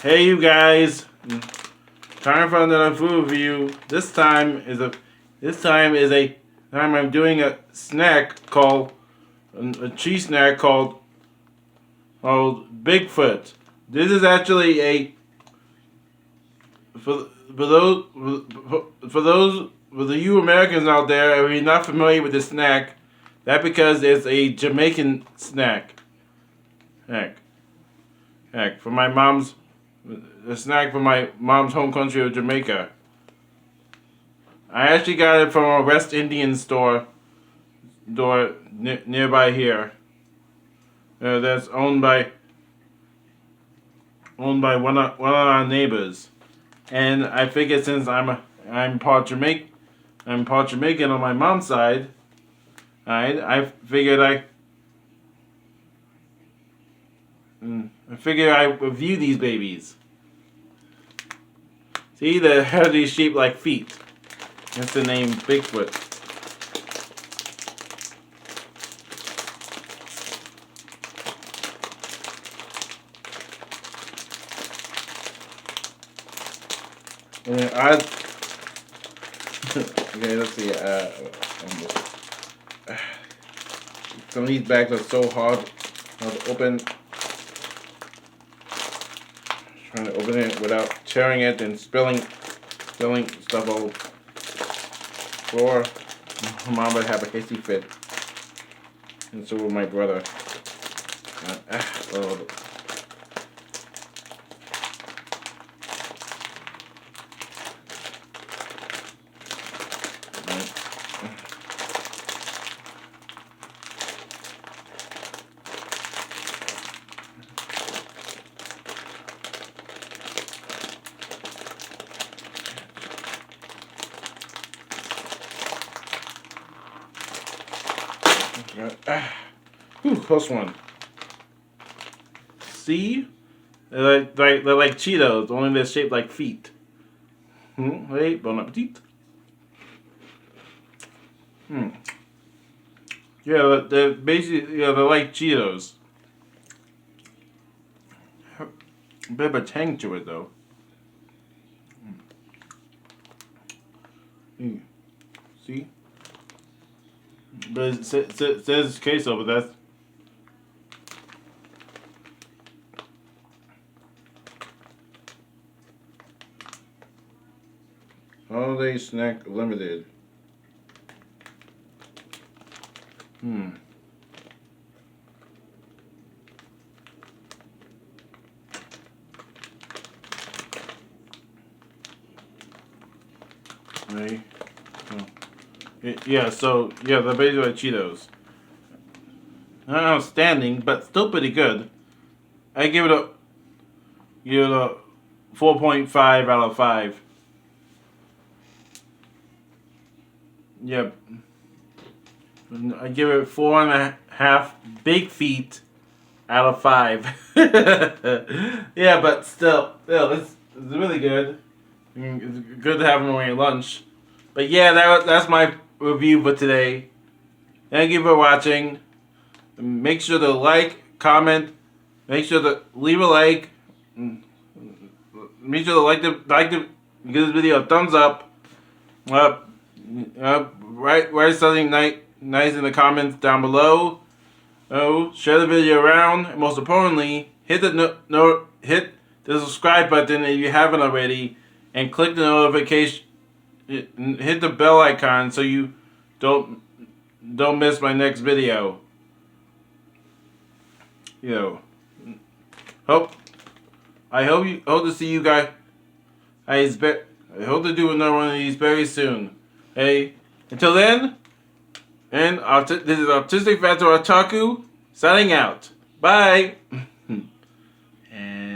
Hey you guys, time for another food review. This time I'm doing a snack called a cheese snack called Bigfoot. This is actually a for those for you Americans out there, if you're not familiar with this snack, that's because it's a Jamaican snack. Heck, from my mom's. A snack from my mom's home country of Jamaica. I actually got it from a West Indian store nearby here. That's owned by one of our neighbors, and I figured since I'm part Jamaican on my mom's side. I figured I review these babies. See, the head is shaped like feet. That's the name Bigfoot. Okay, let's see. Some of these bags are so hard to open. Trying to open it without tearing it and spilling stuff all floor. Mom would have a hissy fit, and so would my brother. Close one. See? They're like Cheetos, only they're shaped like feet. Hey, bon appetit. Yeah, they're basically, they're like Cheetos. A bit of a tang to it, though. See? But it says queso, but that's... Holiday Snack Limited. Right. Yeah, so, yeah, they're basically like Cheetos. Not outstanding, but still pretty good. I give it a 4.5 out of 5. Yep. I give it 4.5 big feet out of 5. Yeah, but still, it's really good. It's good to have them on your lunch. But yeah, that's my review for today. Thank you for watching. Make sure to like, comment. Make sure to leave a like. Make sure to give this video a thumbs up. Write something nice in the comments down below. Share the video around, and most importantly, hit the subscribe button if you haven't already, and click the notification. Hit the bell icon so you don't miss my next video. I hope to see you guys. I hope to do another one of these very soon. Hey, until then, and this is Autistic Fat Otaku signing out. Bye. And